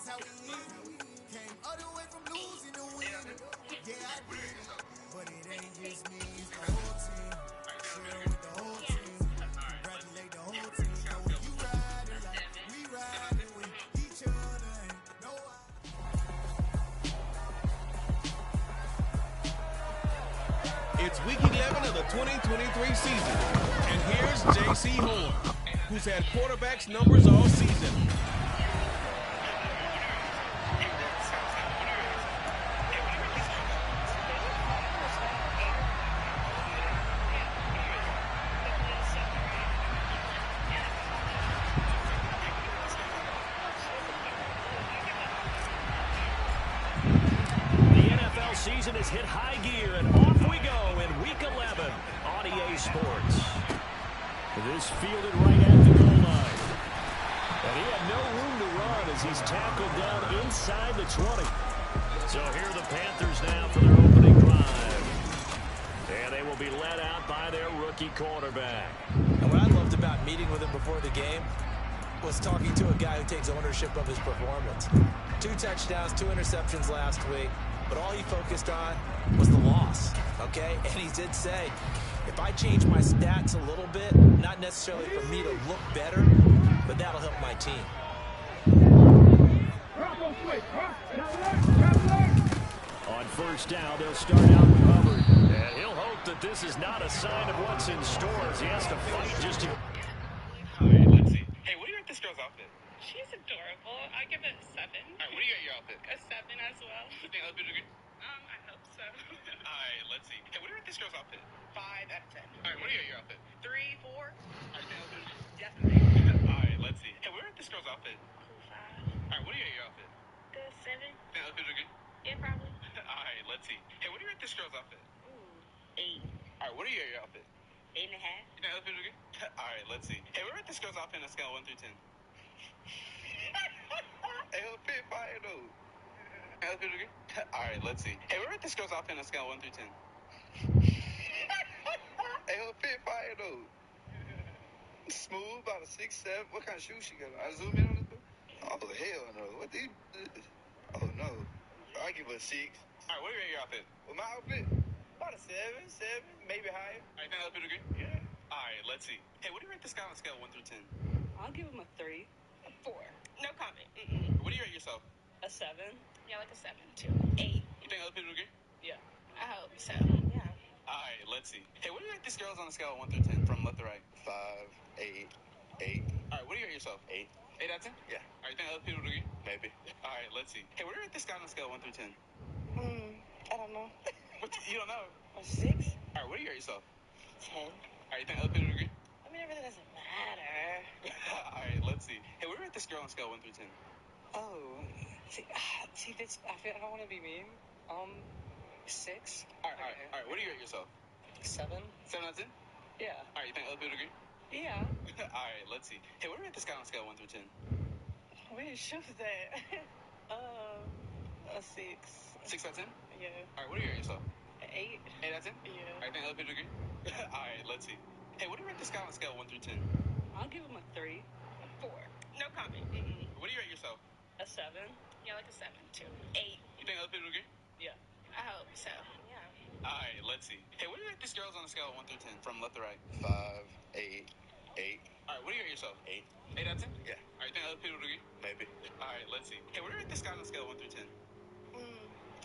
It's week 11 of the 2023 season, and here's J.C. Horn, who's had quarterbacks numbers all season. Season has hit high gear, and off we go in week 11 on EA Sports. This fielded right at the goal line. And he had no room to run as he's tackled down inside the 20. So here are the Panthers now for their opening drive. And they will be led out by their rookie quarterback. And what I loved about meeting with him before the game was talking to a guy who takes ownership of his performance. 2 touchdowns, 2 interceptions last week. But all he focused on was the loss, okay? And he did say, if I change my stats a little bit, not necessarily for me to look better, but that'll help my team. On first down, they'll start out with Hubbard. And he'll hope that this is not a sign of what's in store as he has to fight just to... All right, let's see. Hey, what do you rate this girl's outfit? She's adorable. I give it a 7. All right, what do you rate your outfit? A 7 as well. You think other people agree? I hope so. All right, let's see. Hey, what do you rate this girl's outfit? 5 out of 10. All right, what do you rate your outfit? 3, 4. All right, you think other people agree? Definitely. All right, let's see. Hey, what do you rate this girl's outfit? 5. All right, what do you rate your outfit? Good 7. Think other people agree? Yeah, probably. All right, let's see. Hey, what do you rate this girl's outfit? Ooh, 8. All right, what do you rate your outfit? 8.5. You think other people agree? All right, let's see. Hey, what do you rate this girl's outfit on a scale of 1 through 10? Hey, her fit fire though. All right, let's see. Hey, where rate this girl's outfit on a scale of 1 through 10? Hey, her fit fire though. Smooth, about a 6, 7. What kind of shoes she got? I zoom in on this. Oh hell no! What these? Oh no! I give her a 6. All right, what do you rate your outfit? Well, my outfit about a 7, maybe higher. All right, think other people agree? Yeah. All right, let's see. Hey, what do you rate this guy on a scale of 1 through 10? I'll give him a 3. A 4. No comment. What do you rate yourself? A 7. Yeah, like a 7 too. 8. You think other people agree? Yeah. I hope so. Yeah. All right, let's see. Hey, what do you rate this girl's on a scale of 1 through 10 from left to right? 5, 8, 8. All right, what do you rate yourself? 8. 8 out of 10? Yeah. All right, you think other people agree? Maybe. All right, let's see. Hey, what do you rate this guy on a scale of 1 through 10? I don't know. What? You don't know? A 6. All right, what do you rate yourself? 10. All right, you think other people agree? I mean, it really doesn't matter. All right, let's see. Hey, what do you rate this girl on a scale of 1 through 10? Oh, see, this. I don't want to be mean. 6. All right. What do you rate yourself? 7. 7 out of 10? Yeah. All right, you think other people agree? Yeah. All right, let's see. Hey, what do you rate this guy on a scale of 1 through 10? Where shows that? A 6. 6 out of 10? Yeah. All right, what do you rate yourself? 8. 8 out of 10? Yeah. All right, think other people agree? All right, let's see. Hey, what do you rate this guy on a scale of 1 through 10? I'll give him a 3. A 4. No comment. What do you rate yourself? A 7. Yeah, like a 7 too. 8. You think other people agree? Yeah. I hope so. Yeah. All right, let's see. Hey, what do you rate this girl's on a scale of 1 through 10 from left to right? 5, 8, 8. All right, what do you rate yourself? 8. 8 out of 10? Yeah. All right, you think other people agree? Maybe. All right, let's see. Hey, what do you rate this guy on a scale of 1 through 10?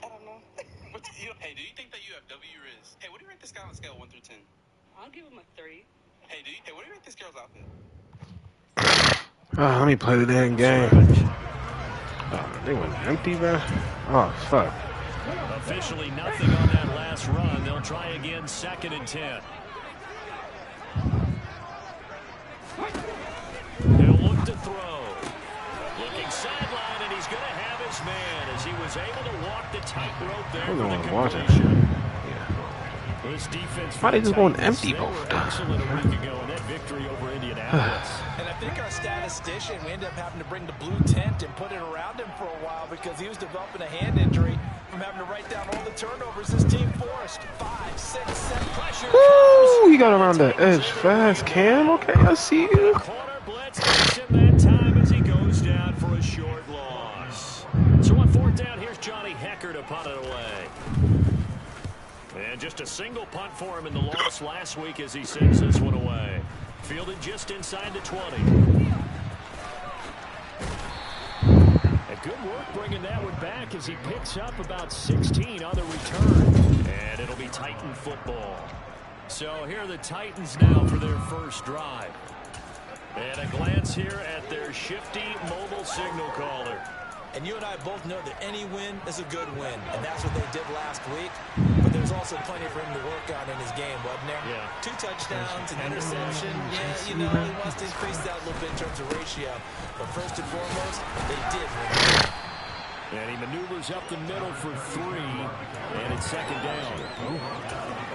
I don't know. Hey, do you think that you have W Riz? Hey, what do you rate this guy on a scale of 1 through 10? I'll give him a 3. Hey, what do you rate this girl's outfit? Oh, let me play the damn game. Oh, they went empty, bro. Oh, fuck. Officially nothing on that last run. They'll try again 2nd and 10. He'll look to throw. Looking sideline, and he's going to have his man as he was able to walk the tightrope there for the completion. This defense, why they just going empty both times? Excellent a week ago in that victory over Indianapolis. And I think our statistician, we ended up having to bring the blue tent and put it around him for a while because he was developing a hand injury from having to write down all the turnovers this team forced. 5, 6, 7 pressure. Woo! He got around the edge fast, Cam. Okay, I see you. Corner blitz gets him that time as he goes down for a short loss. to punt it away. And just a single punt for him in the loss last week as he sends this one away. Fielded just inside the 20. And good work bringing that one back as he picks up about 16 on the return. And it'll be Titan football. So here are the Titans now for their first drive. And a glance here at their shifty mobile signal caller. And you and I both know that any win is a good win, and that's what they did last week. But there's also plenty for him to work on in his game, wasn't there? Yeah. 2 touchdowns, an interception. Yeah, you know, he wants to increase that a little bit in terms of ratio. But first and foremost, they did win. And he maneuvers up the middle for 3, and it's second down.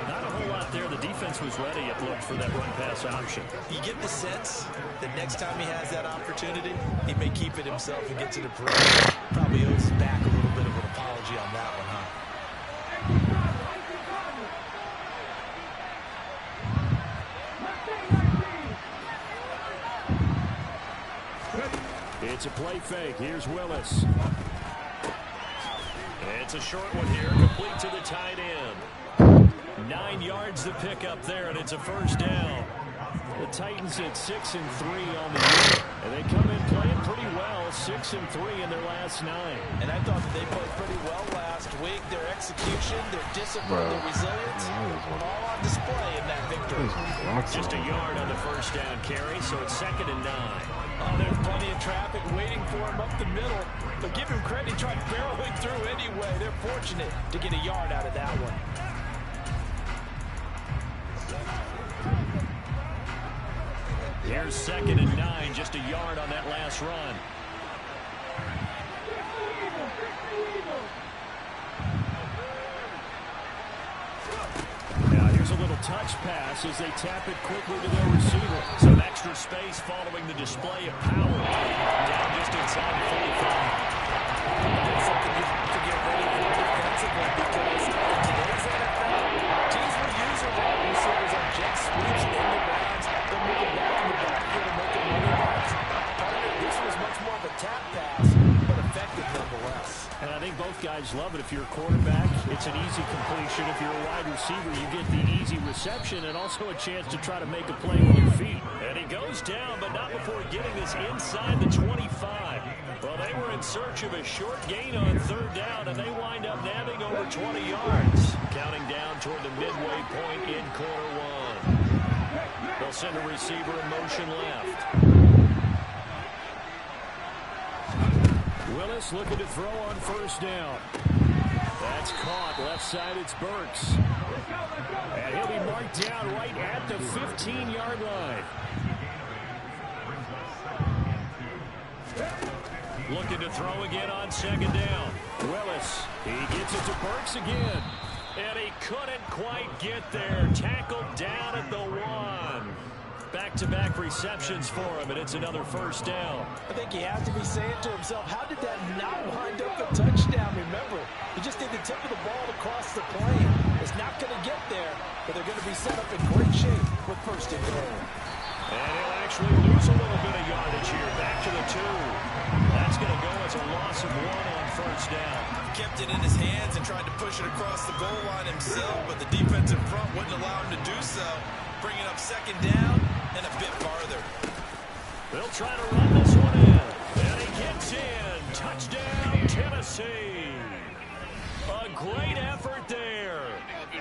Not a whole lot there. The defense was ready, it looked, for that run-pass option. You get the sense that next time he has that opportunity, he may keep it himself and get to the perimeter. Probably owes back a little bit of an apology on that one, huh? It's a play fake. Here's Willis. It's a short one here, complete to the tight end. 9 yards to pick up there, and it's a first down. The Titans at 6-3 on the year, and they come in playing pretty well, 6-3 in their last 9. And I thought that they played pretty well last week. Their execution, their discipline, their resilience, all on display in that victory. Just a yard on the first down carry, so it's 2nd and 9. Oh, there's plenty of traffic waiting for him up the middle. But give him credit, he tried barreling through anyway. They're fortunate to get a yard out of that one. Here's 2nd and 9, just a yard on that last run. Now here's a little touch pass as they tap it quickly to their receiver. Some extra space following the display of power. Down just inside the 45. There's something you have to get ready for defensively because in today's NFL, teams will use their wide receivers on jet sweeps in the rounds. They'll move it back in the backfield and make it running backs. Part of it, this was much more of a tap pass, but effective nonetheless. And I think both guys love it. If you're a quarterback, it's an easy completion. If you're a wide receiver, you get the easy reception and also a chance to try to make a play with your feet. And he goes down, but not before getting this inside the 25. Well, they were in search of a short gain on 3rd down, and they wind up nabbing over 20 yards. Counting down toward the midway point in quarter 1. They'll send a receiver in motion left. Willis looking to throw on 1st down. That's caught. Left side, it's Burks. And he'll be marked down right at the 15-yard line. Looking to throw again on 2nd down. Willis, he gets it to Burks again. And he couldn't quite get there. Tackled down at the 1. Back-to-back receptions for him, and it's another 1st down. I think he has to be saying to himself, how did that not wind up a touchdown? Remember, he just did the tip of the ball across the plane. It's not going to get there, but they're going to be set up in great shape with 1st and goal. And he'll actually lose a little bit of yardage here. Back to the 2. That's going to go as a loss of 1 on 1st down. He kept it in his hands and tried to push it across the goal line himself, but the defense in front wouldn't allow him to do so. Bringing up 2nd down and a bit farther. They'll try to run this one in. And he gets in. Touchdown, Tennessee. A great effort there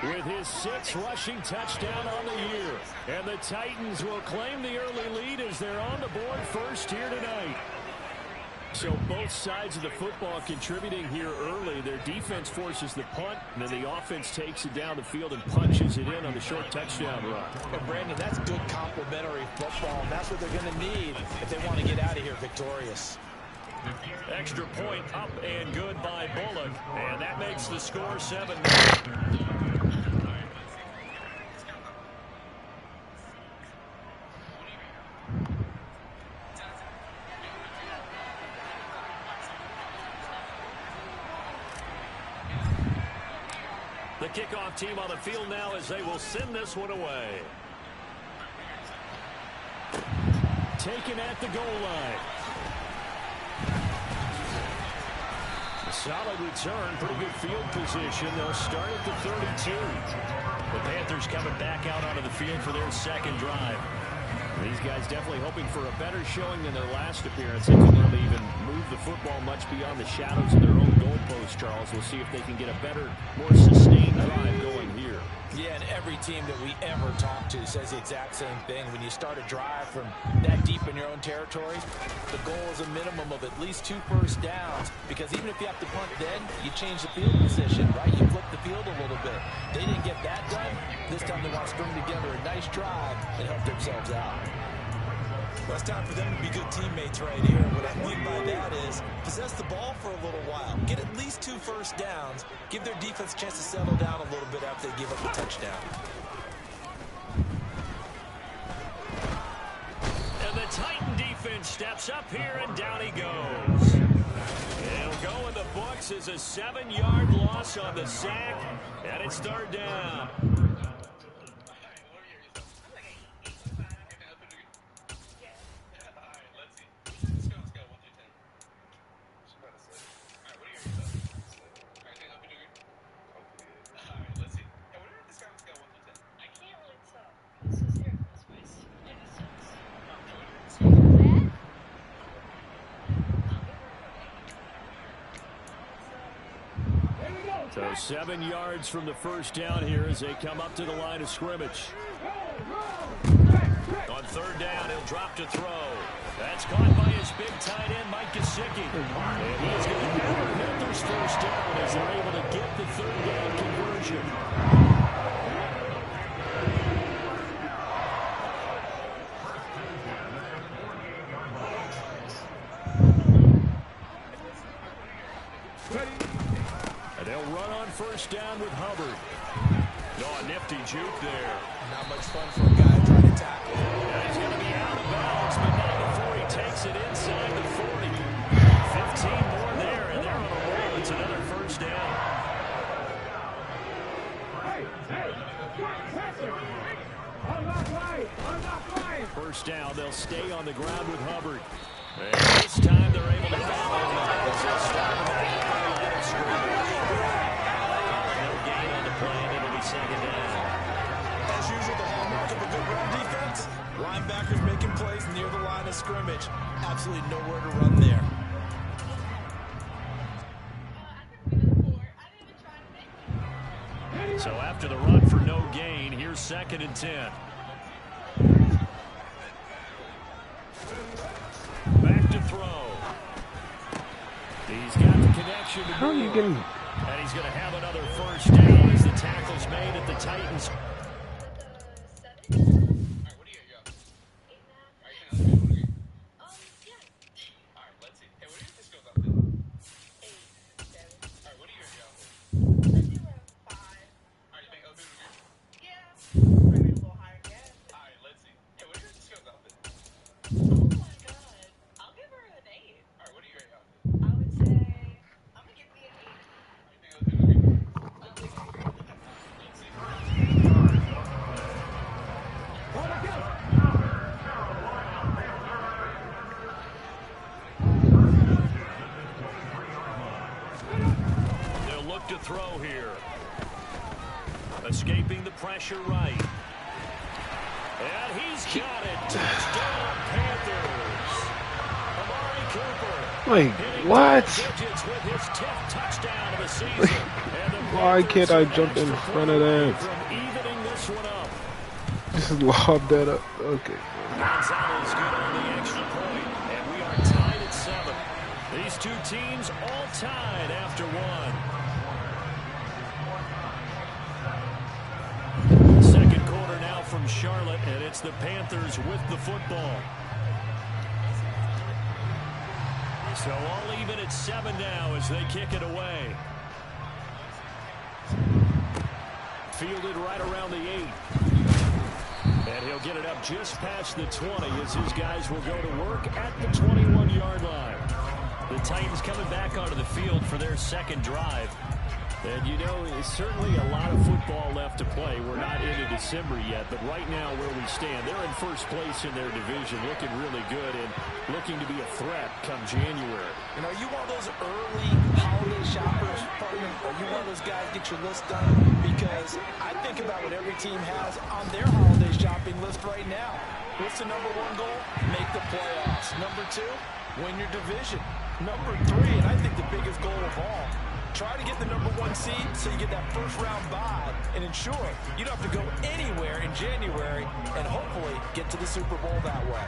with his 6th rushing touchdown on the year. And the Titans will claim the early lead as they're on the board first here tonight. So both sides of the football contributing here early. Their defense forces the punt, and then the offense takes it down the field and punches it in on the short touchdown run. And Brandon, that's good complementary football, and that's what they're going to need if they want to get out of here victorious. Extra point up and good by Bullock, and that makes the score 7-9. The kickoff team on the field now as they will send this one away. Taken at the goal line. Solid return, pretty good field position. They'll start at the 32. The Panthers coming back out onto the field for their second drive. These guys definitely hoping for a better showing than their last appearance. They couldn't really even move the football much beyond the shadows of their own goalpost, Charles. We'll see if they can get a better, more sustained drive going here. Yeah, and every team that we ever talk to says the exact same thing. When you start a drive from that deep in your own territory, the goal is a minimum of at least 2 first downs, because even if you have to punt then, you change the field position, right? You flip the field a little bit. They didn't get that done. This time they want to string together a nice drive and help themselves out. Well, it's time for them to be good teammates right here. What I mean by that is possess the ball for a little while. Get at least 2 first downs. Give their defense a chance to settle down a little bit after they give up a touchdown. And the Titan defense steps up here, and down he goes. It'll go in the books as a 7-yard loss on the sack, and it's 3rd down. So 7 yards from the first down here as they come up to the line of scrimmage. On 3rd down, he'll drop to throw. That's caught by his big tight end, Mike Gesicki. And he's going to have the Panthers first down as they're able to get the 3rd down conversion. First down with Hubbard. Oh, a nifty juke there. Not much fun for a guy trying to tackle. And he's going to be out of bounds, but not before he takes it inside the 40. 15 more there, and they're on a roll. It's another first down. First down, they'll stay on the ground with Hubbard. And this time they're able to foul him. As usual, the hallmark of a good run defense, linebackers making plays near the line of scrimmage. Absolutely nowhere to run there. So after the run for no gain, here's 2nd and 10. Back to throw. He's got the connection to How are you getting... And he's going to have another first down as the tackle's made at the Titans. To throw here. Escaping the pressure right. And he's got it. Touchdown Panthers. Amari Cooper. Wait, what? With his 10th touchdown of the season. Why can't I jump in front of that? Evening this one up. Just lob that up. Okay. Gonzalez good on the extra point. And we are tied at 7. These two teams all tied after 1. Second quarter now from Charlotte, and it's the Panthers with the football. So all even at 7 now as they kick it away. Fielded right around the 8. And he'll get it up just past the 20 as his guys will go to work at the 21-yard line. The Titans coming back onto the field for their second drive. And you know, it's certainly a lot of football left to play. We're not into December yet, but right now where we stand, they're in first place in their division, looking really good and looking to be a threat come January. And are you one of those early holiday shoppers, partner? Are you one of those guys get your list done? Because I think about what every team has on their holiday shopping list right now. What's the number one goal? Make the playoffs. Number two, win your division. Number three, and I think the biggest goal of all, try to get the number one seed so you get that first round bye and ensure you don't have to go anywhere in January and hopefully get to the Super Bowl that way.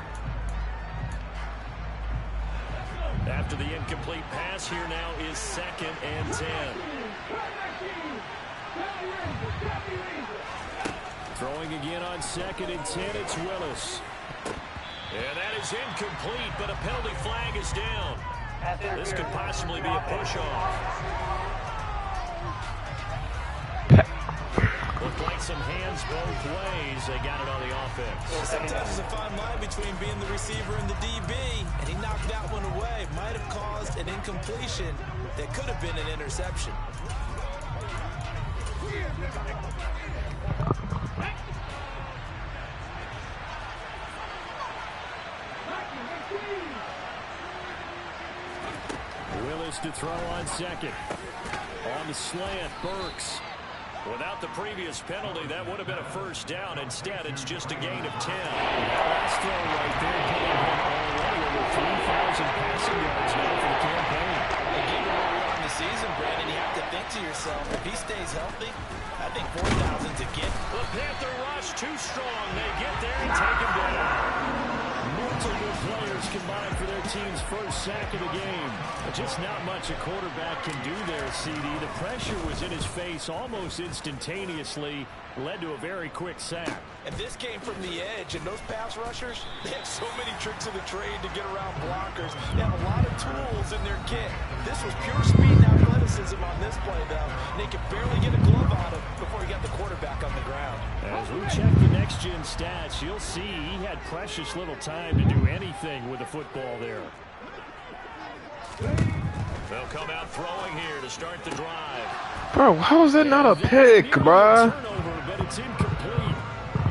After the incomplete pass, here now is 2nd and 10. Throwing again on 2nd and 10, it's Willis. And that is incomplete, but a penalty flag is down. This could possibly be a push-off. Looked like some hands both ways. They got it on the offense. Well, sometimes there's a fine line between being the receiver and the DB, and he knocked that one away. Might have caused an incompletion that could have been an interception. Willis to throw on 2nd. On the slant, Burks. Without the previous penalty, that would have been a first down. Instead, it's just a gain of 10. Last throw right there, putting him already over 3,000 passing yards now for the campaign. Given where we are in the season, Brandon, you have to think to yourself, if he stays healthy, I think 4,000's a gift. The Panther rush too strong. They get there and take him down. Multiple players combined for their team's first sack of the game. But just not much a quarterback can do there, CD. The pressure was in his face almost instantaneously, led to a very quick sack. And this came from the edge, and those pass rushers, they have so many tricks of the trade to get around blockers. They have a lot of tools in their kit. This was pure speed and athleticism on this play, though. And they could barely get a glove on him before he got the quarterback on the ground. As we check the next-gen stats, you'll see he had precious little time to do anything with the football there. They'll come out throwing here to start the drive. Bro, how is that not a pick, bro? Turnover, but it's incomplete.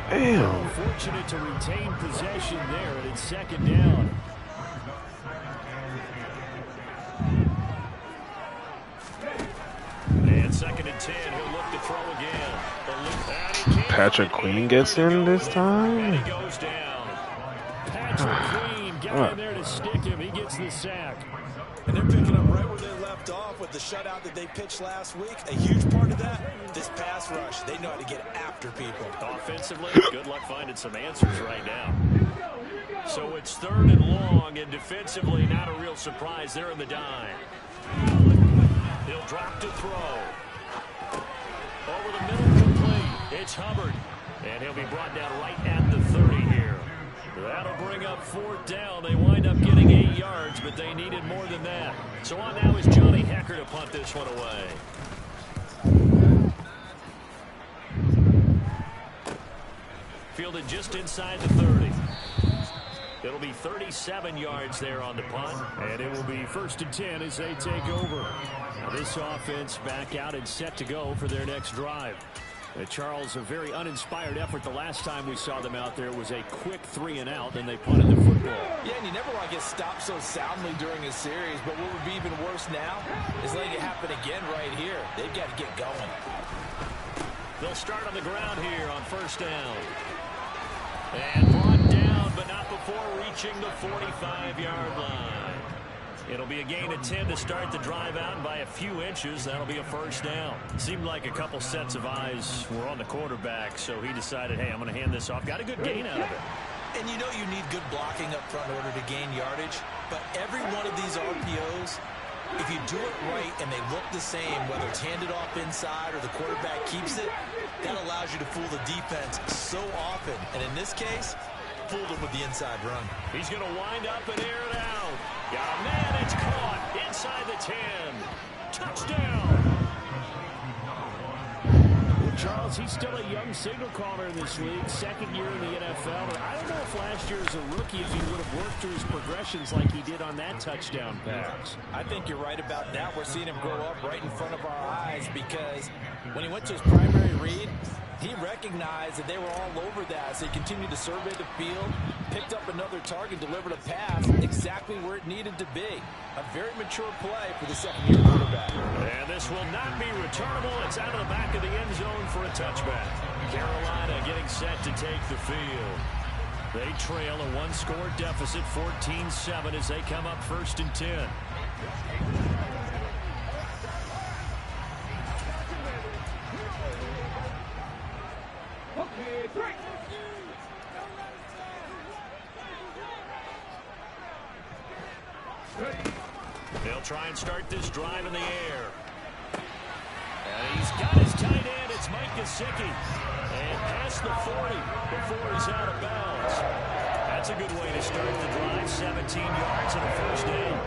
Damn. Fortunate to retain possession there, and it's 2nd down. And 2nd and 10, he'll look to throw again. Patrick Queen gets in this time. And he goes down. Patrick Queen got in there to stick him. He gets the sack. And they're picking up right where they left off with the shutout that they pitched last week. A huge part of that, this pass rush. They know how to get after people. Offensively, good luck finding some answers right now. So it's 3rd and long, and defensively, not a real surprise. They're in the dime. He'll drop to throw. Over the middle, complete. It's Hubbard. And he'll be brought down right at the 30 here. That'll bring up 4th down. They wind up getting 8 yards, but they needed more than that. So on now is Johnny Hecker to punt this one away. Fielded just inside the 30. It'll be 37 yards there on the punt, and it will be 1st and 10 as they take over. Now this offense back out and set to go for their next drive. Charles, a very uninspired effort the last time we saw them out there. It was a quick 3 and out, and they punted the football. Yeah, and you never want to get stopped so soundly during a series, but what would be even worse now is letting it happen again right here. They've got to get going. They'll start on the ground here on 1st down. And brought down, but not before reaching the 45-yard line. It'll be a gain of 10 to start the drive out, and by a few inches, that'll be a 1st down. Seemed like a couple sets of eyes were on the quarterback, so he decided, hey, I'm going to hand this off. Got a good gain out of it. And you know you need good blocking up front in order to gain yardage, but every one of these RPOs, if you do it right and they look the same, whether it's handed off inside or the quarterback keeps it, that allows you to fool the defense so often. And in this case, fooled him with the inside run. He's going to wind up and air it out. Got a man, it's caught inside the 10. Touchdown. Charles, he's still a young signal caller in this league, second year in the NFL. And I don't know if last year as a rookie if he would have worked through his progressions like he did on that touchdown pass. I think you're right about that. We're seeing him grow up right in front of our eyes because when he went to his primary read, he recognized that they were all over that. So he continued to survey the field, picked up another target, delivered a pass exactly where it needed to be. A very mature play for the second-year quarterback. And this will not be returnable. It's out of the back of the end zone for a touchback. Carolina getting set to take the field. They trail a one-score deficit, 14-7, as they come up 1st and 10. They'll try and start this drive in the air. And he's got his tight end. It's Mike Gesicki. And past the 40 before he's out of bounds. That's a good way to start the drive. 17 yards and a first down.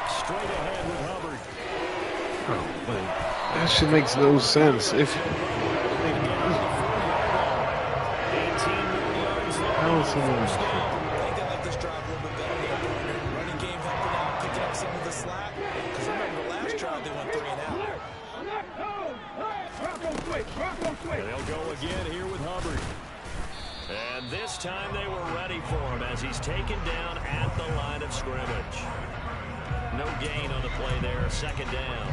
Straight ahead with Hubbard. Oh, man. That shit makes no sense. If I think they like this drive a little bit better than the running game, helping out, picking up some of the slack. Because remember, the last drive they went 3 and out. They'll go again here with Hubbard. And this time they were ready for him as he's taken down at the line of scrimmage. No gain on the play there, 2nd down.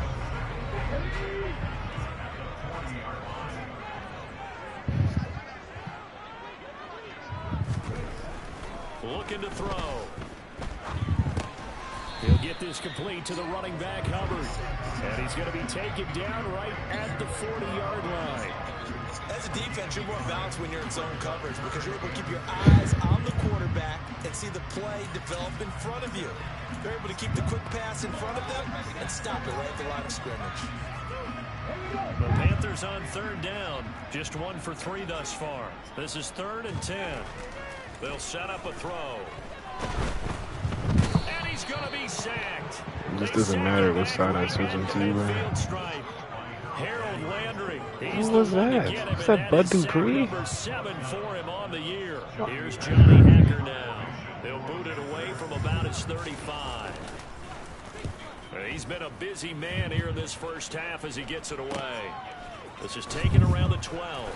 Looking to throw. He'll get this complete to the running back, Hubbard. And he's going to be taken down right at the 40-yard line. As a defense, you're more balanced when you're in zone coverage because you're able to keep your eyes on the quarterback and see the play develop in front of you. You're able to keep the quick pass in front of them and stop it right at the line of scrimmage. The Panthers on 3rd down. Just 1 for 3 thus far. This is 3rd and 10. They'll set up a throw. And he's going to be sacked. it just doesn't matter what side I switch into, man. Harold Landry. Who was that? Was that Bud Dupree? Number 7 for him on the year. Here's Johnny Hacker now. He'll boot it away from about his 35. He's been a busy man here in this first half as he gets it away. This is taken around the 12.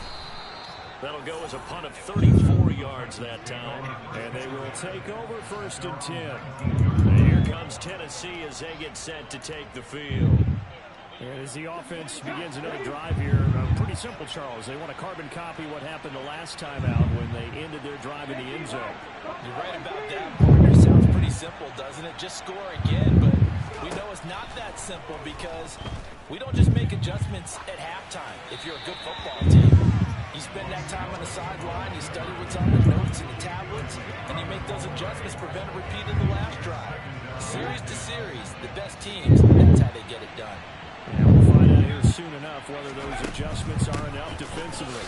That'll go as a punt of 34 yards that time. And they will take over 1st and 10. And here comes Tennessee as they get set to take the field. And as the offense begins another drive here, pretty simple, Charles. They want to carbon copy what happened the last time out when they ended their drive in the end zone. You're right about that, partner. Sounds pretty simple, doesn't it? Just score again, but we know it's not that simple because we don't just make adjustments at halftime if you're a good football team. You spend that time on the sideline, you study what's on the notes and the tablets, and you make those adjustments, prevent a repeat of the last drive. Series to series, the best teams, that's how they get it done. Yeah, we'll find out here soon enough whether those adjustments are enough defensively.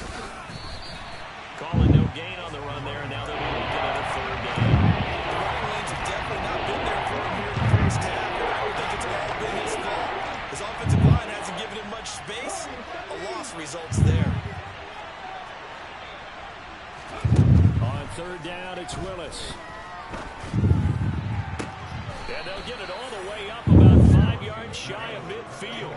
Calling no gain on the run there, and now they'll be looking at a 3rd down. The running lanes have definitely not been there for him here in the first half, and I don't think it's all been his fault. His offensive line hasn't given him much space. A loss results there. On 3rd down, it's Willis. And they'll get it all the way up about 5 yards shy of midfield.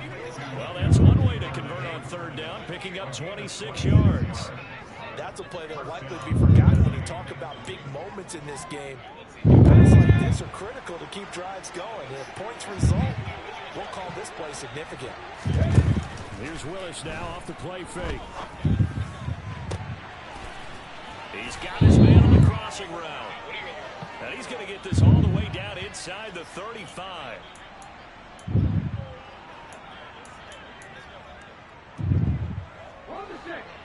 Well, that's one way to convert on 3rd down, picking up 26 yards. That's a play that'll likely be forgotten when you talk about big moments in this game. Plays like this are critical to keep drives going. If points result, we'll call this play significant. Here's Willis now off the play fake. He's got his man on the crossing route. And he's going to get this all the way down inside the 35.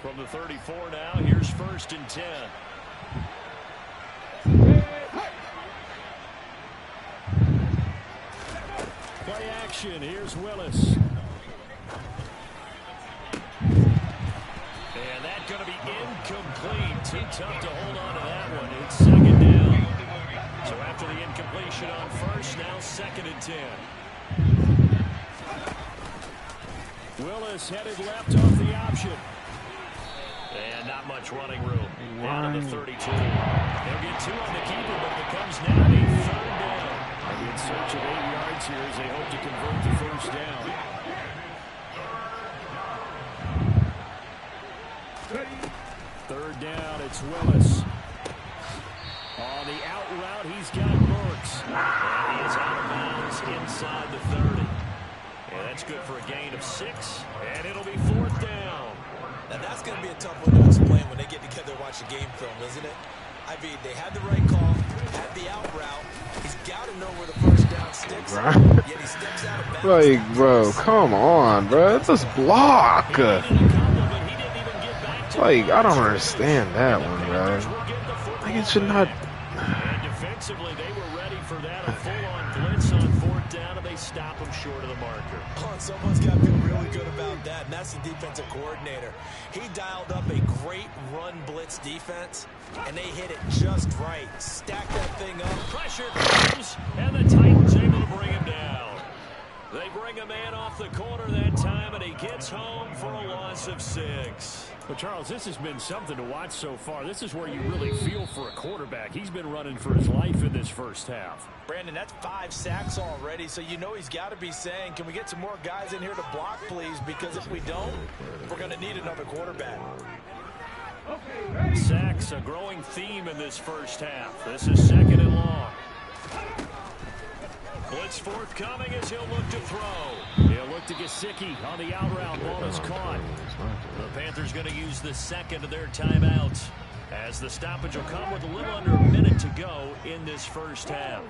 From the 34 now, here's 1st and 10. Play action, here's Willis. And that's going to be incomplete. Too tough to hold on to that one. It's 2nd down. So after the incompletion on 1st, now 2nd and 10. Willis headed left off the option. And not much running room. Down to the 32. They'll get 2 on the keeper, but it becomes now a 3rd down. In search of 8 yards here as they hope to convert the 1st down. 3rd down, it's Willis. On the out route, he's got Burks. And he is out of bounds inside the 30. And that's good for a gain of 6. And it'll be 4th down. Now that's going to be a tough one to explain when they get together and watch the game film, isn't it? I mean, they had the right call, had the out route. He's got to know where the 1st down sticks. Yet he steps out of bounds. Like, bro, come on, bro. It's just block. Like, I don't understand that one, bro. Like, it should not. And defensively, they were ready for that. A full-on blitz on 4th down, and they stop him short of the marker. Oh, and someone's got to feel really good about that, and that's the defensive coordinator. He dialed up a great run blitz defense, and they hit it just right. Stack that thing up. Pressure comes, and the Titans able to bring him down. They bring a man off the corner that time, and he gets home for a loss of 6. Well, Charles, this has been something to watch so far. This is where you really feel for a quarterback. He's been running for his life in this 1st half. Brandon, that's 5 sacks already, so you know he's got to be saying, can we get some more guys in here to block, please? Because if we don't, we're going to need another quarterback. Sacks, a growing theme in this 1st half. This is 2nd and long. Blitz forthcoming as he'll look to throw. He'll look to Gesicki on the out route. Ball is caught. The Panthers going to use the 2nd of their timeouts as the stoppage will come with a little under a minute to go in this 1st half.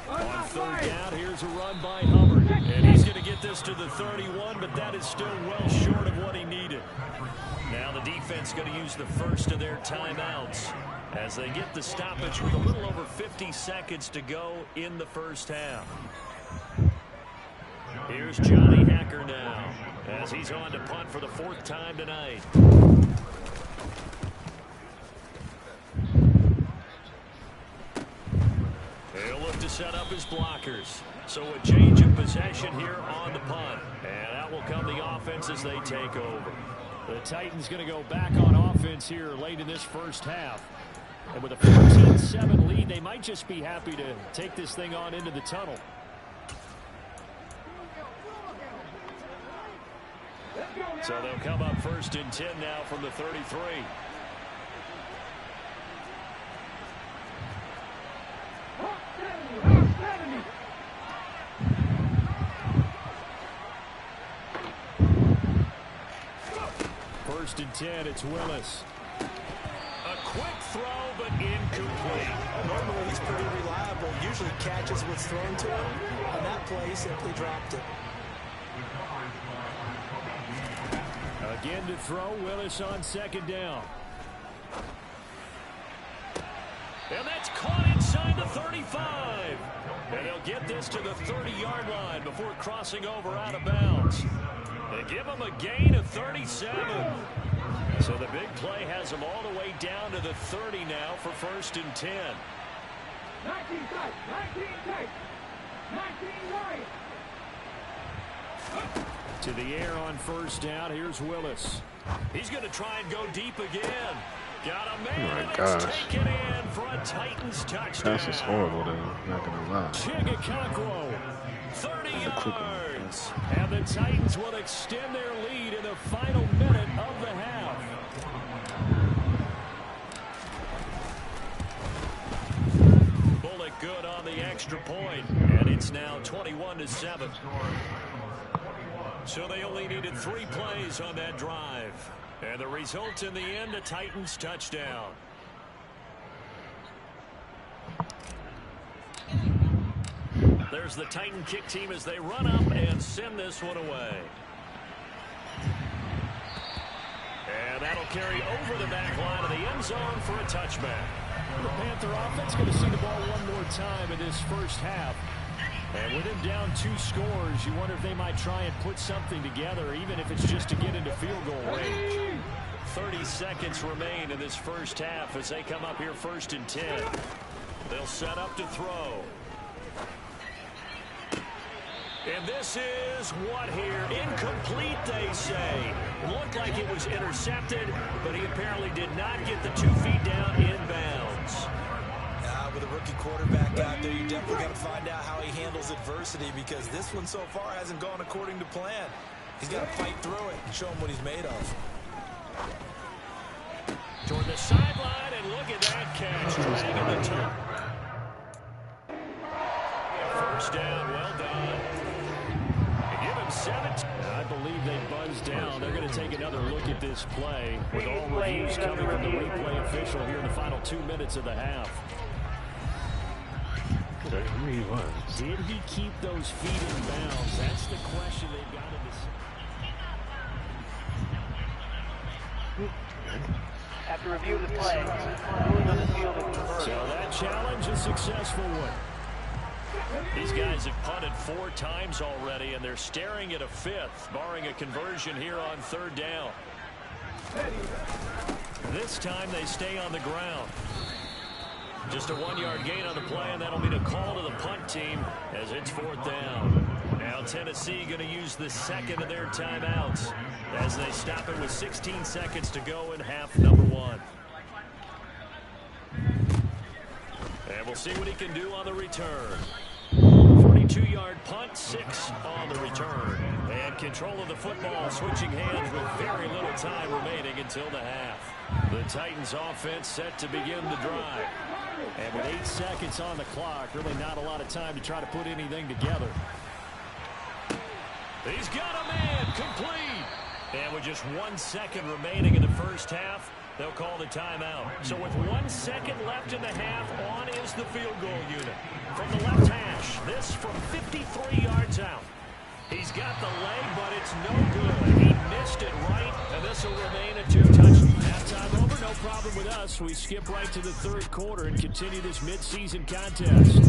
On 3rd down, here's a run by Hubbard. And he's going to get this to the 31, but that is still well short of what he needed. Now the defense going to use the 1st of their timeouts as they get the stoppage with a little over 50 seconds to go in the 1st half. Here's Johnny Hacker now as he's on to punt for the 4th time tonight. He'll look to set up his blockers. So a change of possession here on the punt. And out will come the offense as they take over. The Titans going to go back on offense here late in this 1st half. And with a 14-7 lead, they might just be happy to take this thing on into the tunnel. So they'll come up 1st and 10 now from the 33. First and 10, it's Willis. A quick throw, but incomplete. Normally he's pretty reliable. Usually catches what's thrown to him. On that play, he simply dropped it. Again to throw, Willis on 2nd down. And that's caught inside the 35. And they'll get this to the 30-yard line before crossing over out of bounds. They give him a gain of 37. So the big play has them all the way down to the 30 now for 1st and 10. 19 tight, 19 tight, 19 right. To the air on 1st down. Here's Willis. He's going to try and go deep again. Got a man that's taken in for a Titans touchdown. This is horrible, though. I'm not going to lie. Chigakakwo, 30 yards. And the Titans will extend their lead in the final minute of the half. Bullock good on the extra point, and it's now 21-7. So they only needed 3 plays on that drive. And the result in the end, a Titans touchdown. There's the Titan kick team as they run up and send this one away. And that'll carry over the back line of the end zone for a touchback. The Panther offense going to see the ball one more time in this 1st half. And with him down 2 scores, you wonder if they might try and put something together, even if it's just to get into field goal range. 30 seconds remain in this 1st half as they come up here 1st and 10. They'll set up to throw. And this is what here? Incomplete, they say. Looked like it was intercepted, but he apparently did not get the 2 feet down inbounds. With a rookie quarterback out there, you're definitely going to find out how he handles adversity, because this one so far hasn't gone according to plan. He's got to fight through it and show him what he's made of. Toward the sideline, and look at that catch. Dragging the top. First down, well done. And give him 7. I believe they buzzed down. They're going to take another look at this play with all reviews coming from the replay official here in the final 2 minutes of the half. Who he was. Did he keep those feet in bounds? That's the question they've got to decide. After review of the play, ruling on the field is reversed. So that challenge is a successful one. These guys have punted 4 times already, and they're staring at a 5th, barring a conversion here on 3rd down. This time they stay on the ground. Just a 1-yard gain on the play, and that'll be the call to the punt team as it's 4th down. Now Tennessee going to use the 2nd of their timeouts as they stop it with 16 seconds to go in half number 1. And we'll see what he can do on the return. 42-yard punt, 6 on the return. And control of the football switching hands with very little time remaining until the half. The Titans offense set to begin the drive. And with 8 seconds on the clock, really not a lot of time to try to put anything together. He's got a man, complete. And with just 1 second remaining in the first half, they'll call the timeout. So with 1 second left in the half, on is the field goal unit. From the left hash, this from 53 yards out. He's got the leg, but it's no good. He missed it right, and this will remain a 2-touchdown. Halftime over, no problem with us. We skip right to the 3rd quarter and continue this midseason contest.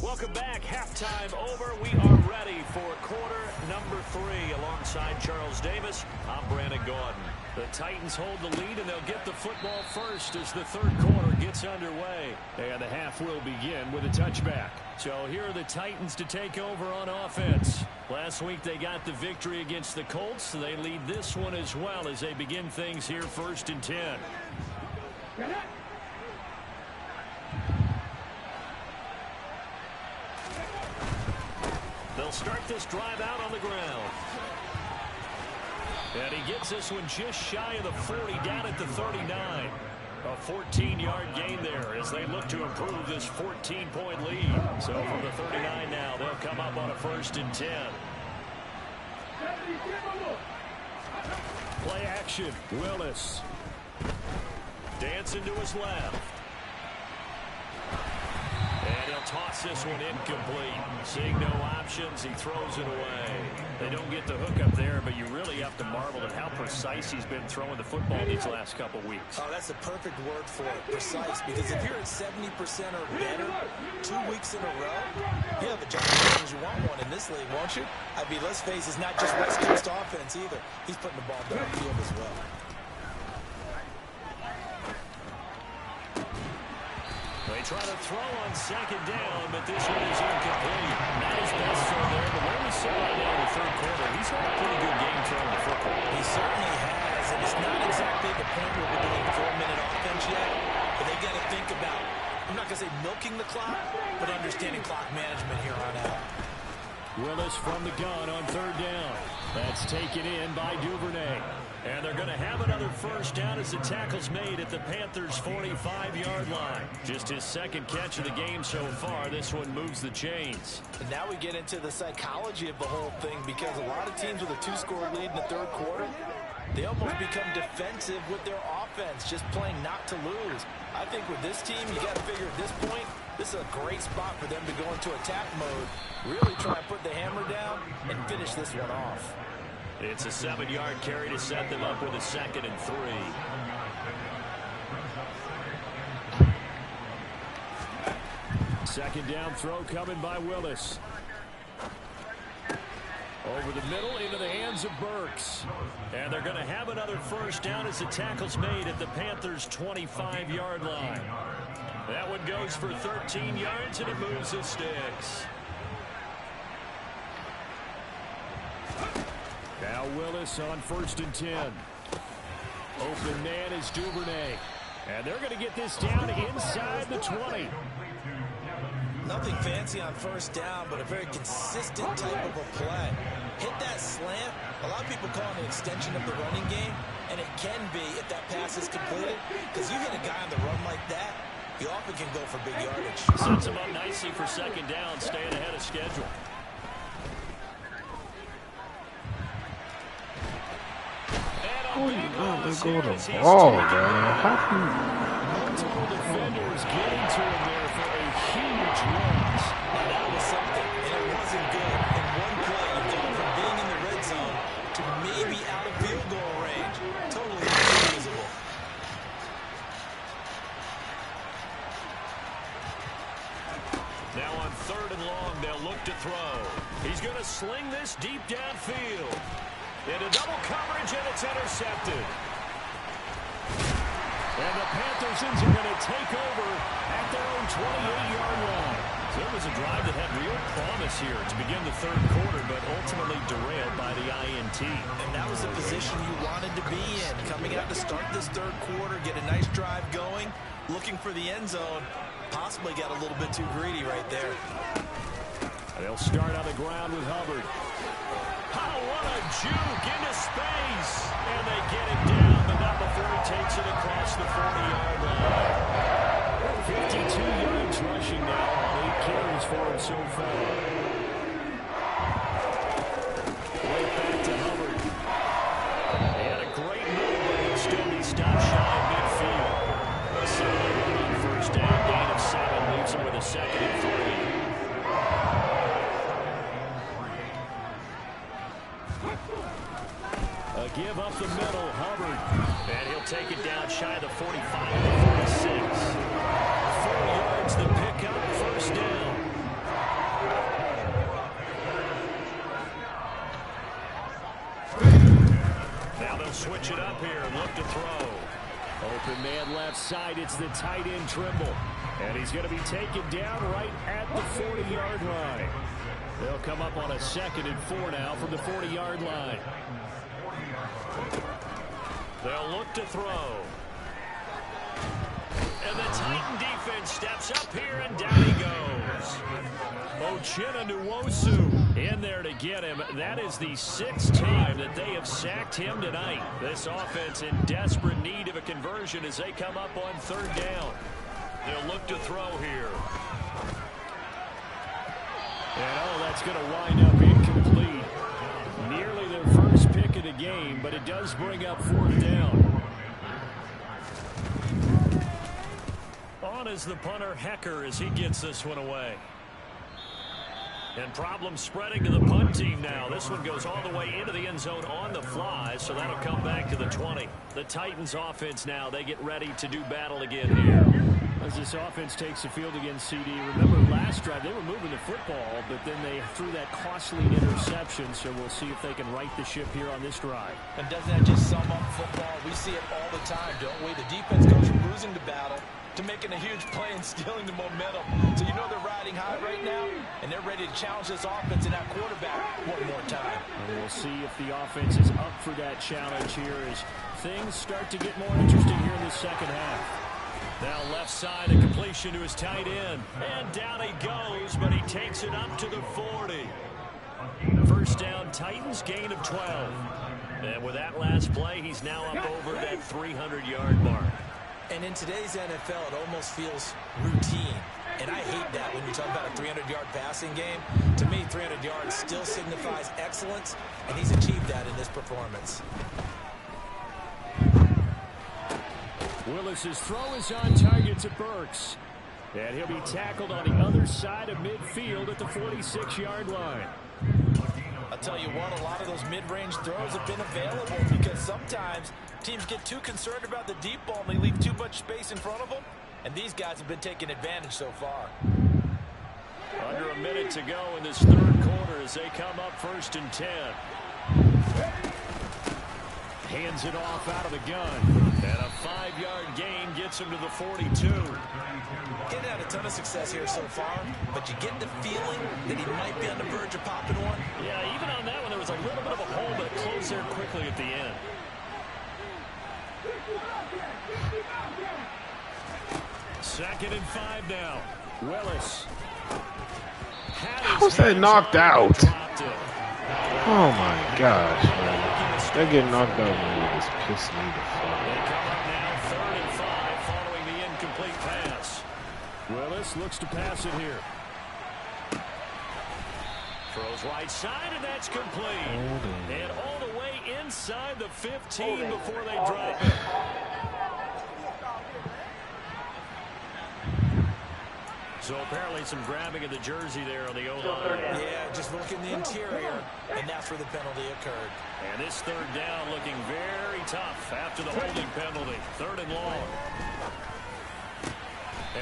Welcome back. Halftime over. We are ready for quarter number 3. Alongside Charles Davis, I'm Brandon Gordon. The Titans hold the lead, and they'll get the football first as the 3rd quarter gets underway. And the half will begin with a touchback. So here are the Titans to take over on offense. Last week they got the victory against the Colts, so they lead this one as well as they begin things here 1st and 10. They'll start this drive out on the ground. And he gets this one just shy of the 40, down at the 39. A 14-yard gain there as they look to improve this 14-point lead. So from the 39 now, they'll come up on a 1st and 10. Play action. Willis. Dancing to his left. And he'll toss this one incomplete. Seeing no options, he throws it away. They don't get the hook up there, but you really have to marvel at how precise he's been throwing the football these last couple weeks. Oh, that's the perfect word for it, precise. Because if you're at 70% or better 2 weeks in a row, you have a job as long as you want one in this league, won't you? I mean, let's face it, it's not just West Coast offense either. He's putting the ball downfield as well. They try to throw on 2nd down, but this one is incomplete. Not his best throw there, but where we sit right now in the 3rd quarter, he's had a pretty good game throwing the football. He certainly has, and it's not exactly the point where we're doing 4-minute offense yet, but they got to think about, I'm not going to say milking the clock, but understanding clock management here on out. Willis from the gun on 3rd down. That's taken in by Duvernay. And they're going to have another 1st down as the tackle's made at the Panthers' 45-yard line. Just his 2nd catch of the game so far. This one moves the chains. And now we get into the psychology of the whole thing, because a lot of teams with a 2-score lead in the 3rd quarter, they almost become defensive with their offense, just playing not to lose. I think with this team, you got to figure at this point, this is a great spot for them to go into attack mode, really try and put the hammer down and finish this one off. It's a 7-yard carry to set them up with a 2nd and 3. Second down throw coming by Willis. Over the middle into the hands of Burks. And they're going to have another first down as the tackle's made at the Panthers' 25-yard line. That one goes for 13 yards, and it moves the sticks. Now Willis on 1st and 10. Open man is Duvernay. And they're going to get this down inside the 20. Nothing fancy on first down, but a very consistent type of a play. Hit that slant. A lot of people call it an extension of the running game, and it can be if that pass is completed, because you hit a guy on the run like that, he often can go for big yardage. Sets him up nicely for 2nd down, staying ahead of schedule. Oh, let go of the ball, man. Multiple defenders getting to him there for a huge loss. And that was something, and it wasn't good. In one play, you've gone from being in the red zone to maybe out of field goal range. Totally unusable. Now on 3rd and long, they'll look to throw. He's going to sling this deep downfield. Into double coverage, and it's intercepted. And the Panthers are going to take over at their own 28-yard line. So it was a drive that had real promise here to begin the 3rd quarter, but ultimately derailed by the INT. And that was the position you wanted to be in. Coming out to start this 3rd quarter, get a nice drive going, looking for the end zone. Possibly got a little bit too greedy right there. They'll start on the ground with Hubbard. Oh, what a juke into space. And they get him down, but not before he takes it across the 40-yard line. 52 yards rushing now on 8 carries for him so far. Right back to Hubbard. He had a great move, but he'll still be stopped shy of midfield. A solid run on 1st down, gain of 7, leaves him with a 2nd and 3. A give up the middle, Hubbard. And he'll take it down shy of the 45 to the 46. 4 yards to pick up, 1st down. Now they'll switch it up here and look to throw. Open man left side, it's the tight end Trimble. And he's going to be taken down right at the 40-yard line. They'll come up on a 2nd and 4 now from the 40-yard line. They'll look to throw. And the Titan defense steps up here, and down he goes. Uchenna Nwosu in there to get him. That is the 6th time that they have sacked him tonight. This offense in desperate need of a conversion as they come up on 3rd down. They'll look to throw here. And that's going to wind up incomplete. Nearly their first pick of the game, but it does bring up 4th down. On is the punter Hecker as he gets this one away. And problems spreading to the punt team now. This one goes all the way into the end zone on the fly, so that'll come back to the 20. The Titans offense now, they get ready to do battle again here. As this offense takes the field against CD, remember last drive they were moving the football, but then they threw that costly interception, so we'll see if they can right the ship here on this drive. And doesn't that just sum up football? We see it all the time, don't we? The defense goes from losing the battle to making a huge play and stealing the momentum. So you know they're riding high right now, and they're ready to challenge this offense and that quarterback one more time. And we'll see if the offense is up for that challenge here as things start to get more interesting here in the 2nd half. Now left side, a completion to his tight end. And down he goes, but he takes it up to the 40. 1st down, Titans, gain of 12. And with that last play, he's now up over that 300-yard mark. And in today's NFL, it almost feels routine. And I hate that when you talk about a 300-yard passing game. To me, 300 yards still signifies excellence, and he's achieved that in this performance. Willis's throw is on target to Burks. And he'll be tackled on the other side of midfield at the 46-yard line. I'll tell you what, a lot of those mid-range throws have been available because sometimes teams get too concerned about the deep ball and they leave too much space in front of them. And these guys have been taking advantage so far. Under a minute to go in this third quarter as they come up 1st and 10. Hands it off out of the gun. And a 5-yard gain gets him to the 42. He's had a ton of success here so far, but you get the feeling that he might be on the verge of popping one. Yeah, even on that one, there was a little bit of a hole, but it closed there quickly at the end. Second and 5 now. Willis. How's that knocked out? Oh my gosh, man. They're getting knocked out, man. It's pissing me the fuck off. They come up now 3rd and 5 following the incomplete pass. Willis looks to pass it here. Throws right side, and that's complete. And all the way inside the 15 before they drop it. So apparently some grabbing of the jersey there on the O-line. Yeah, just look in the interior, and that's where the penalty occurred. And this 3rd down looking very tough after the holding penalty. 3rd and long.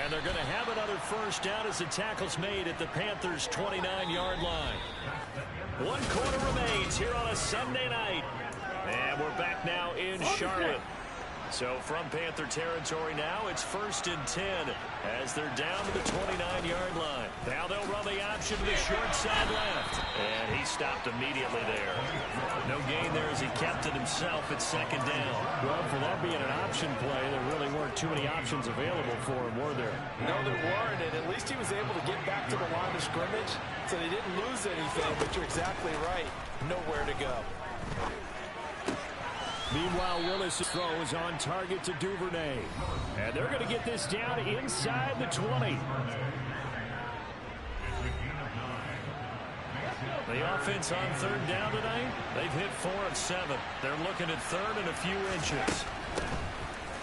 And they're going to have another 1st down as the tackle's made at the Panthers' 29-yard line. 1 quarter remains here on a Sunday night. And we're back now in Charlotte. So from Panther territory now, it's 1st and 10 as they're down to the 29-yard line. Now they'll run the option to the short side left. And he stopped immediately there. No gain there as he kept it himself at 2nd down. Well, for that being an option play, there really weren't too many options available for him, were there? No, there weren't, and at least he was able to get back to the line of scrimmage, so they didn't lose anything, but you're exactly right. Nowhere to go. Meanwhile, Willis throws on target to Duvernay. And they're going to get this down inside the 20. The offense on 3rd down tonight, they've hit 4 of 7. They're looking at 3rd and a few inches.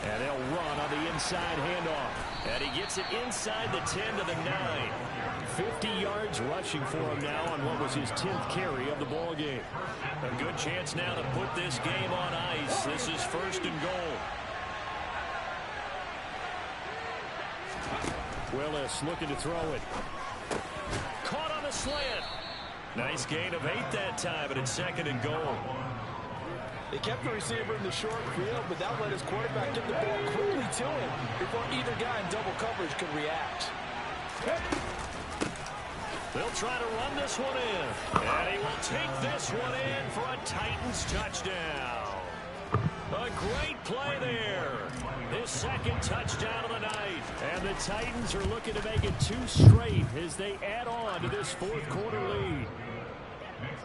And they'll run on the inside handoff. And he gets it inside the 10 to the 9. 50 yards rushing for him now on what was his 10th carry of the ball game. A good chance now to put this game on ice. This is 1st and goal. Willis looking to throw it. Caught on the slant. Nice gain of 8 that time, but it's 2nd and goal. They kept the receiver in the short field, but that let his quarterback get the ball quickly to him before either guy in double coverage could react. They'll try to run this one in. And he will take this one in for a Titans touchdown. A great play there. His 2nd touchdown of the night. And the Titans are looking to make it 2 straight as they add on to this 4th quarter lead.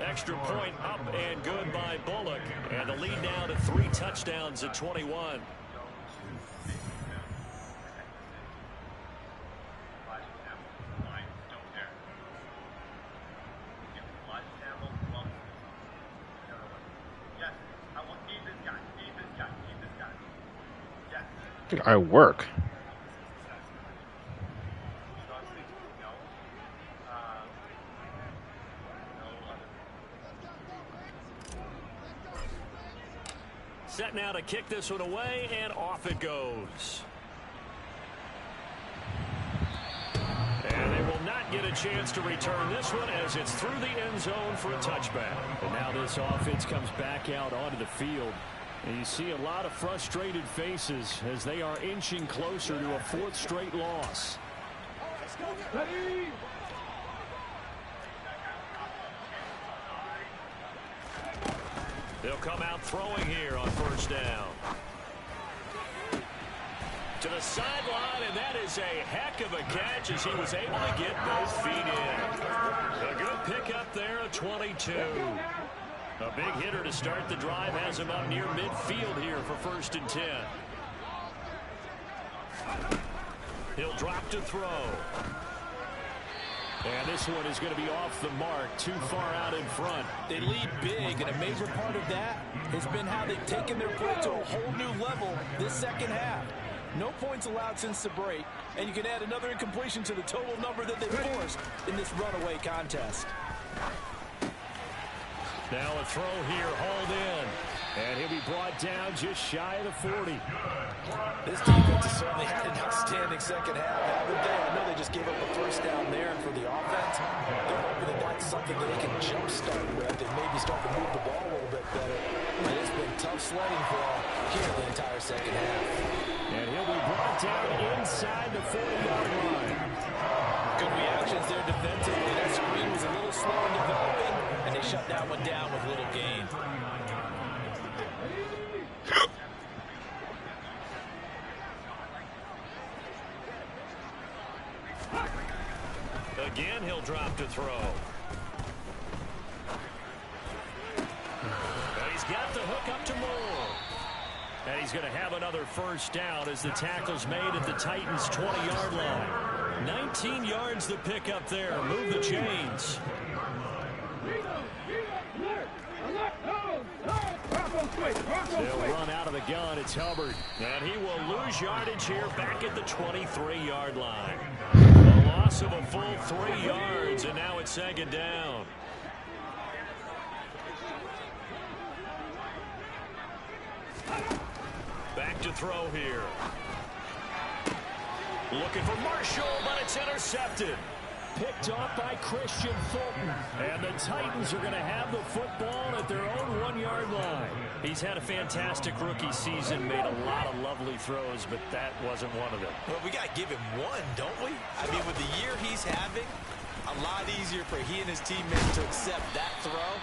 Extra point up and good by Bullock. And the lead now to 3 touchdowns at 21. I work. Set now to kick this one away, and off it goes. And they will not get a chance to return this one as it's through the end zone for a touchback. And now this offense comes back out onto the field. And you see a lot of frustrated faces as they are inching closer to a 4th straight loss. Ready? They'll come out throwing here on 1st down. To the sideline, and that is a heck of a catch as he was able to get both feet in. A good pickup there at 22. A big hitter to start the drive has him up near midfield here for 1st and 10. He'll drop to throw. And this one is going to be off the mark, too far out in front. They lead big, and a major part of that has been how they've taken their play to a whole new level this 2nd half. No points allowed since the break, and you can add another incompletion to the total number that they forced in this runaway contest. Now a throw here, hauled in. And he'll be brought down just shy of the 40. This defense has certainly had an outstanding 2nd half, haven't they? I know they just gave up a 1st down there, and for the offense, they're something that they can jumpstart with and maybe start to move the ball a little bit better. And it's been tough sledding for them here the entire second half. And he'll be brought down inside the 40-yard line. Good reactions there defensively. That screen was a little slow in developing, and they shut that one down with little gain. Again, he'll drop to throw. And he's got the hook up to Moore. And he's going to have another first down as the tackle's made at the Titans' 20-yard line. 19 yards to pick up there. Move the chains. They'll run out of the gun. It's Hubbard. And he will lose yardage here back at the 23-yard line. A loss of a full 3 yards, and now it's second down. Back to throw here. Looking for Marshall, but it's intercepted. Picked off by Christian Fulton. And the Titans are going to have the football at their own 1-yard line. He's had a fantastic rookie season, made a lot of lovely throws, but that wasn't one of them. Well, we got to give him one, don't we? I mean, with the year he's having, a lot easier for he and his teammates to accept that throw,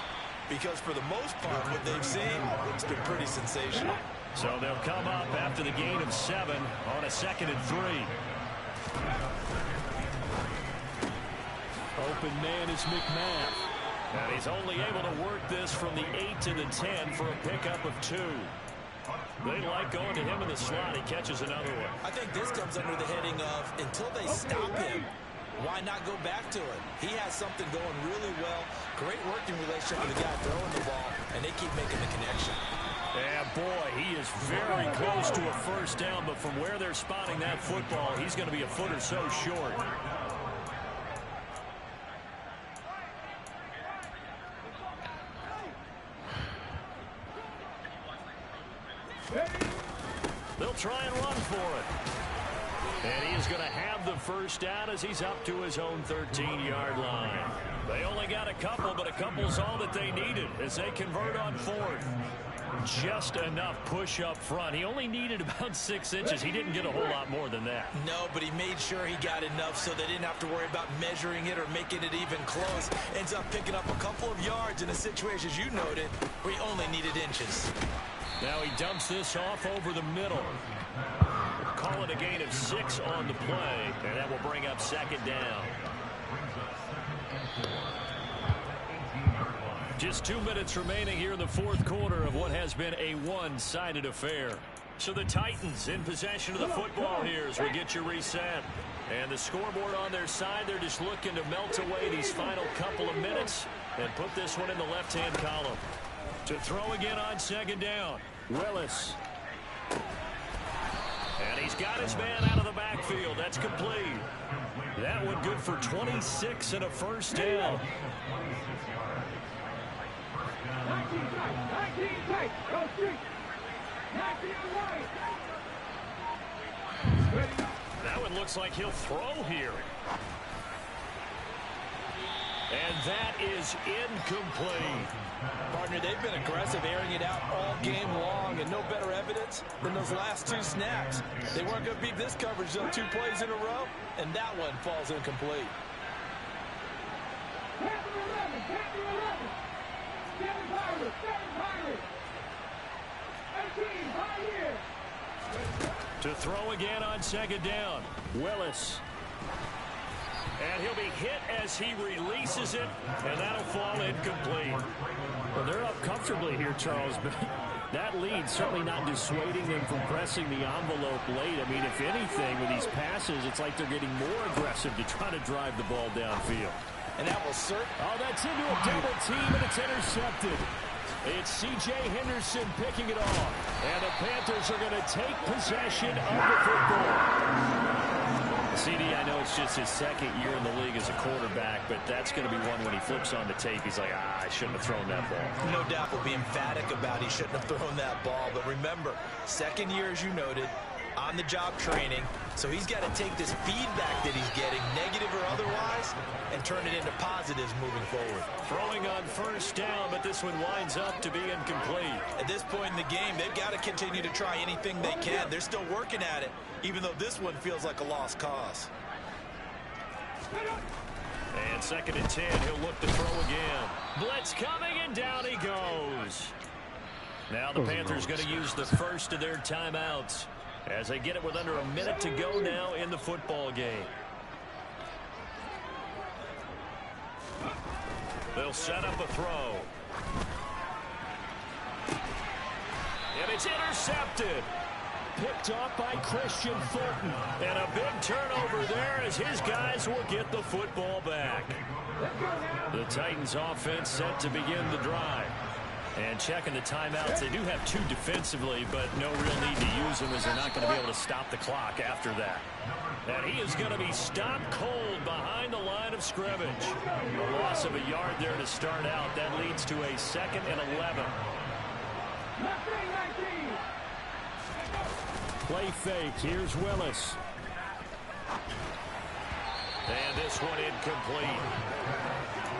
because for the most part, what they've seen, it's been pretty sensational. So they'll come up after the gain of 7 on a 2nd and 3. Open man is McMahon. And he's only able to work this from the 8 to the 10 for a pickup of 2. They like going to him in the slot. He catches another one. I think this comes under the heading of, until they stop him, why not go back to it? He has something going really well. Great working relationship with the guy throwing the ball, and they keep making the connection. And boy, he is very close to a first down, but from where they're spotting that football, he's going to be a foot or so short. They'll try and run for it. And he is going to have the first down as he's up to his own 13-yard line. They only got a couple, but a couple's all that they needed as they convert on 4th. Just enough push up front. He only needed about 6 inches. He didn't get a whole lot more than that. No, but he made sure he got enough so they didn't have to worry about measuring it or making it even close. Ends up picking up a couple of yards in a situation, as you noted, where he only needed inches. Now he dumps this off over the middle. Call it a gain of 6 on the play, and that will bring up second down. Just 2 minutes remaining here in the 4th quarter of what has been a one-sided affair. So the Titans in possession of the football here as we get you reset. And the scoreboard on their side, they're just looking to melt away these final couple of minutes and put this one in the left-hand column. To throw again on second down, Willis. And he's got his man out of the backfield. That's complete. That one good for 26 and a first down. That one looks like he'll throw here. And that is incomplete. Partner, they've been aggressive, airing it out all game long, and no better evidence than those last 2 snaps. They weren't going to beat this coverage, though, 2 plays in a row, and that one falls incomplete. To throw again on second down, Willis. And he'll be hit as he releases it, and that'll fall incomplete. Well, they're up comfortably here, Charles, but that lead certainly not dissuading them from pressing the envelope late. I mean, if anything, with these passes, it's like they're getting more aggressive to try to drive the ball downfield. And that will serve. Oh, that's into a double team, and it's intercepted. It's C.J. Henderson picking it off. And the Panthers are going to take possession of the football. CD, I know it's just his 2nd year in the league as a quarterback, but that's going to be one when he flips on the tape, he's like, I shouldn't have thrown that ball. No doubt will be emphatic about he shouldn't have thrown that ball. But remember, 2nd year, as you noted, on-the-job training, so he's got to take this feedback that he's getting, negative or otherwise, and turn it into positives moving forward. Throwing on first down, but this one winds up to be incomplete. At this point in the game, they've got to continue to try anything they can. They're still working at it, even though this one feels like a lost cause. And 2nd and 10, he'll look to throw again. Blitz coming, and down he goes. Now the Panthers going to use the first of their timeouts as they get it with under a minute to go now in the football game. They'll set up a throw. And it's intercepted. Picked off by Christian Fulton. And a big turnover there as his guys will get the football back. The Titans offense set to begin the drive. And checking the timeouts, they do have 2 defensively, but no real need to use them as they're not going to be able to stop the clock after that. And he is going to be stopped cold behind the line of scrimmage. A loss of a yard there to start out. That leads to a 2nd and 11. Play fake. Here's Willis. And this one incomplete.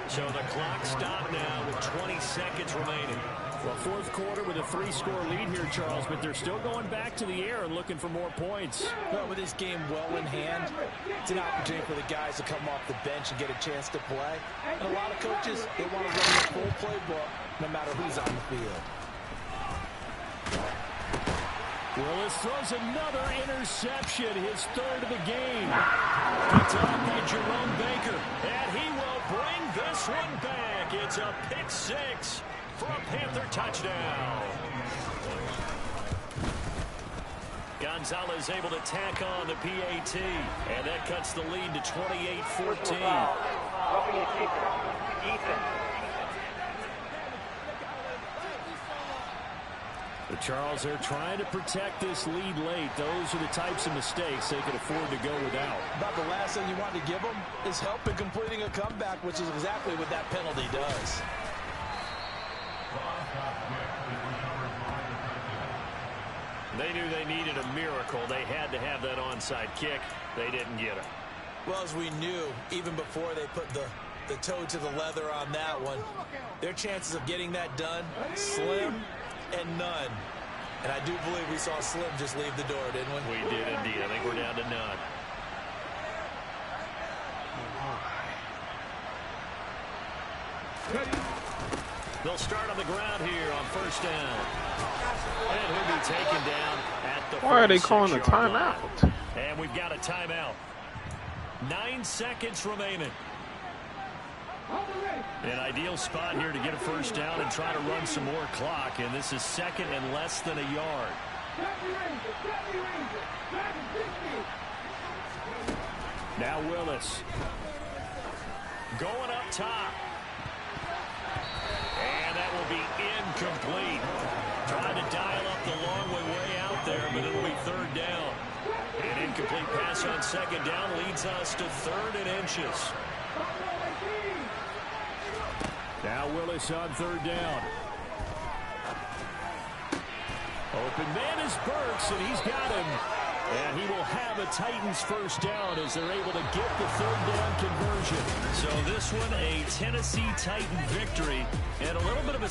So the clock stopped now with 20 seconds remaining. Well, 4th quarter with a 3-score lead here, Charles, but they're still going back to the air and looking for more points. Well, with this game well in hand, it's an opportunity for the guys to come off the bench and get a chance to play. And a lot of coaches, they want to run the full playbook no matter who's on the field. Willis throws another interception, his 3rd of the game. Picked off by Jerome Baker, and he will bring this one back. It's a pick 6 for a Panther touchdown. Gonzalez able to tack on the PAT, and that cuts the lead to 28-14. But Charles, they're trying to protect this lead late. Those are the types of mistakes they could afford to go without. About the last thing you want to give them is help in completing a comeback, which is exactly what that penalty does. They knew they needed a miracle. They had to have that onside kick. They didn't get it. Well, as we knew, even before they put the toe to the leather on that one, their chances of getting that done, slim and none. And I do believe we saw Slim just leave the door, didn't we? We did indeed. I think we're down to none. They'll start on the ground here on first down. And he'll be taken down at the Why are they calling a timeout? And we've got a timeout. 9 seconds remaining. An ideal spot here to get a first down and try to run some more clock. And this is 2nd and less than a yard. Now Willis. Going up top. And that will be incomplete. Trying to dial up the long way out there, but it'll be 3rd down. An incomplete pass on 2nd down leads us to 3rd and inches. Now Willis on 3rd down. Open man is Burks, and he's got him. And he will have a Titans first down as they're able to get the 3rd down conversion. So this one, a Tennessee Titan victory, and a little bit of a